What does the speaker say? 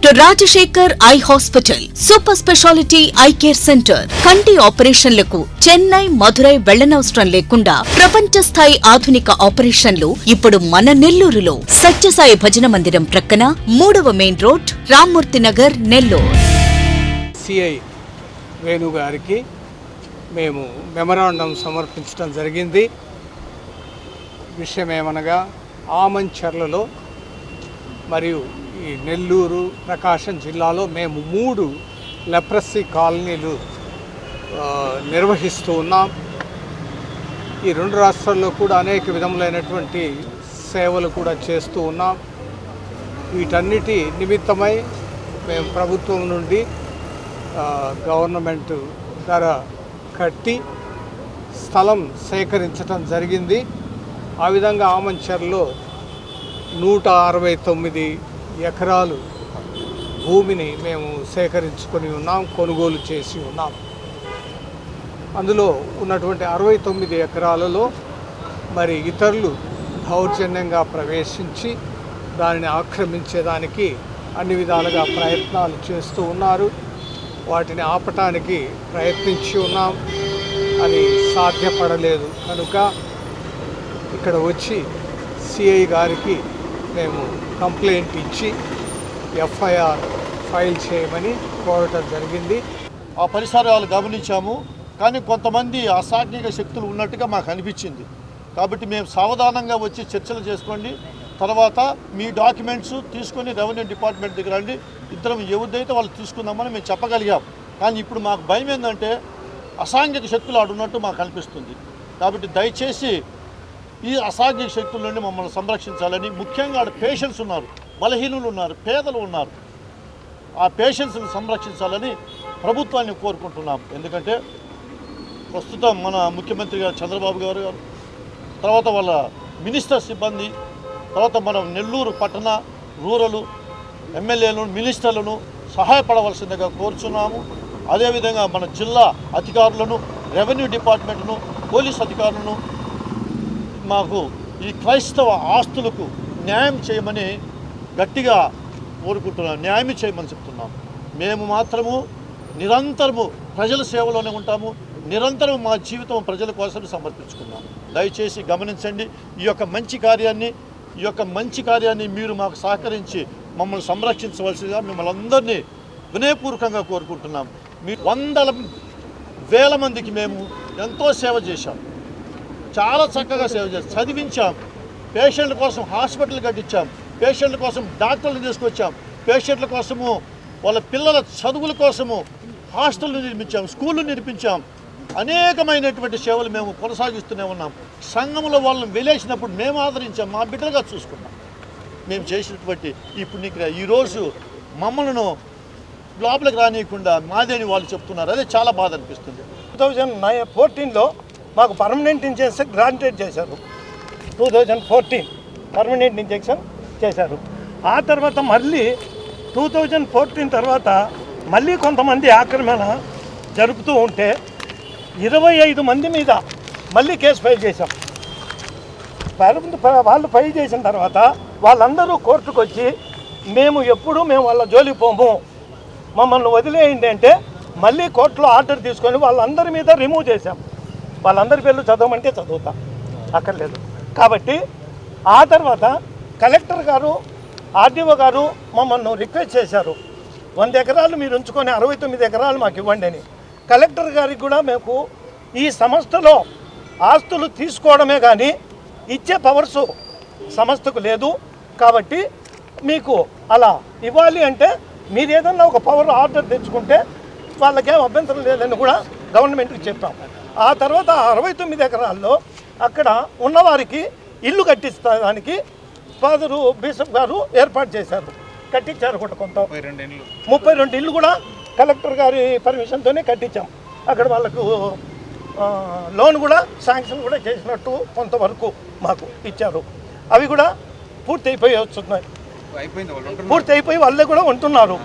Doctor Rajasekhar eye hospital, super speciality eye care centre. కంటి ఆపరేషన్లకు చెన్నై, మధురై వెళ్లనవసరం లేకుండా ప్రపంచ స్థాయి ఆధునిక ఆపరేషన్లు ఇప్పుడు మన నెల్లూరులో. సత్యసాయి భజన మందిరం ప్రక్కన 3వ main road, Rammurthy Nagar, Nellore. CI Venu గారికి మేము మెమరాండం సమర్పించడం జరిగింది. విషయం ఏమనగా ఆమంచర్లలో మరియు ఈ నెల్లూరు, ప్రకాశం జిల్లాలో మేము 3 లెప్రసీ కాలనీలు నిర్వహిస్తూ ఉన్నాం. ఈ 2 రాష్ట్రాల్లో కూడా అనేక విధములైనటువంటి సేవలు కూడా చేస్తూ ఉన్నాం. వీటన్నిటి నిమిత్తమై మేము ప్రభుత్వం నుండి గవర్నమెంట్ ధర కట్టి స్థలం సేకరించడం జరిగింది. ఆ విధంగా ఆమంచర్లో 169 ఎకరాలు భూమిని మేము సేకరించుకొని ఉన్నాం, కొనుగోలు చేసి ఉన్నాం. అందులో ఉన్నటువంటి 69 ఎకరాలలో మరి ఇతరులు దౌర్జన్యంగా ప్రవేశించి దానిని ఆక్రమించేదానికి అన్ని విధాలుగా ప్రయత్నాలు చేస్తూ ఉన్నారు. వాటిని ఆపటానికి ప్రయత్నించి ఉన్నాం. అది సాధ్యపడలేదు కనుక ఇక్కడ వచ్చి సిఐ గారికి మేము కంప్లైంట్ ఇచ్చి ఎఫ్ఐఆర్ ఫైల్ చేయమని కోరటం జరిగింది. ఆ పరిసరాలు గమనించాము, కానీ కొంతమంది అసాంఘిక శక్తులు ఉన్నట్టుగా మాకు అనిపించింది. కాబట్టి మేము సావధానంగా వచ్చి చర్చలు చేసుకోండి, తర్వాత మీ డాక్యుమెంట్స్ తీసుకొని రెవెన్యూ డిపార్ట్మెంట్ దగ్గర రండి, ఇద్దరం ఎవరిదైతే వాళ్ళు తీసుకుందామని మేము చెప్పగలిగాం. కానీ ఇప్పుడు మాకు భయం ఏంటంటే అసాంఘిక శక్తులు ఆడున్నట్టు మాకు అనిపిస్తుంది. కాబట్టి దయచేసి ఈ అసాంఘిక శక్తుల నుండి మమ్మల్ని సంరక్షించాలని, ముఖ్యంగా ఆడ పేషెంట్స్ ఉన్నారు, బలహీనులు ఉన్నారు, పేదలు ఉన్నారు, ఆ పేషెంట్స్ని సంరక్షించాలని ప్రభుత్వాన్ని కోరుకుంటున్నాం. ఎందుకంటే ప్రస్తుతం మన ముఖ్యమంత్రి గారు చంద్రబాబు గారు, తర్వాత వాళ్ళ మినిస్టర్ సిబ్బంది, తర్వాత మనం నెల్లూరు పట్టణ రూరల్ ఎమ్మెల్యేలను, మినిస్టర్లను సహాయపడవలసిందిగా కోరుచున్నాము. అదేవిధంగా మన జిల్లా అధికారులను, రెవెన్యూ డిపార్ట్మెంట్ను, పోలీస్ అధికారులను మాకు ఈ క్రైస్తవ ఆస్తులకు న్యాయం చేయమని గట్టిగా కోరుకుంటున్నాం, న్యాయం చేయమని చెప్తున్నాం. మేము మాత్రము నిరంతరము ప్రజల సేవలోనే ఉంటాము, నిరంతరం మా జీవితం ప్రజల కోసం సమర్పించుకున్నాం. దయచేసి గమనించండి, ఈ యొక్క మంచి కార్యాన్ని మీరు మాకు సహకరించి మమ్మల్ని సంరక్షించవలసిగా మిమ్మల్ని అందరినీ వినయపూర్వకంగా కోరుకుంటున్నాం. మీ 100,000 మందికి మేము ఎంతో సేవ చేశాం, చాలా చక్కగా సేవ చేశాం, చదివించాం, పేషెంట్ల కోసం హాస్పిటల్ కట్టించాం, పేషెంట్ల కోసం డాక్టర్లు తీసుకొచ్చాం, పేషెంట్ల కోసము వాళ్ళ పిల్లల చదువుల కోసము హాస్టళ్ళు నిర్మించాం, స్కూళ్ళు నిర్మించాం. అనేకమైనటువంటి సేవలు మేము కొనసాగిస్తూనే ఉన్నాం. సంఘంలో వాళ్ళని వెలేసినప్పుడు మేము ఆదరించాం, మా బిడ్డలుగా చూసుకున్నాం. మేము చేసినటువంటి ఈ పుణ్యక్రియ ఈరోజు మమ్మల్ని లోపలికి రానియకుండా మాదేని వాళ్ళు చెప్తున్నారు. అదే చాలా బాధ అనిపిస్తుంది. 2014లో మాకు పర్మనెంట్ ఇంజెక్షన్ గ్రాంటెడ్ చేశారు. 2014 పర్మనెంట్ ఇంజెక్షన్ చేశారు. ఆ తర్వాత మళ్ళీ 2014 తర్వాత మళ్ళీ కొంతమంది ఆక్రమణ జరుపుతూ ఉంటే 25 మంది మీద మళ్ళీ కేసు ఫైల్ చేశాం. వాళ్ళు ఫైల్ చేసిన తర్వాత వాళ్ళందరూ కోర్టుకు వచ్చి మేము వాళ్ళ జోలికి పోము, మమ్మల్ని వదిలేయండి అంటే మళ్ళీ కోర్టులో ఆర్డర్ తీసుకొని వాళ్ళందరి మీద రిమూవ్ చేశాం. వాళ్ళందరి పేర్లు చదవమంటే చదువుతాం, అక్కర్లేదు. కాబట్టి ఆ తర్వాత కలెక్టర్ గారు, ఆర్డీఓ గారు మమ్మల్ని రిక్వెస్ట్ చేశారు, 100 ఎకరాలు మీరు ఉంచుకొని 69 ఎకరాలు మాకు ఇవ్వండి అని. కలెక్టర్ గారికి కూడా మేము ఈ సంస్థలో ఆస్తులు తీసుకోవడమే కానీ ఇచ్చే పవర్సు సంస్థకు లేదు, కాబట్టి మీకు అలా ఇవ్వాలి అంటే మీరు ఏదన్నా ఒక పవర్ ఆర్డర్ తెచ్చుకుంటే వాళ్ళకేం అభ్యంతరం లేదని కూడా గవర్నమెంట్కి చెప్పాం. ఆ తర్వాత 69 ఎకరాల్లో అక్కడ ఉన్నవారికి ఇల్లు కట్టించడానికి ఫాదరు బిషప్ గారు ఏర్పాటు చేశారు, కట్టించారు కూడా. కొంత 32 ఇళ్ళు కూడా కలెక్టర్ గారి పర్మిషన్తోనే కట్టించాం. అక్కడ వాళ్ళకు లోన్ కూడా శాంక్షన్ కూడా చేసినట్టు కొంతవరకు మాకు ఇచ్చారు. అవి కూడా పూర్తి అయిపోయి వస్తున్నాయి, పూర్తి అయిపోయి వాళ్ళే కూడా ఉంటున్నారు.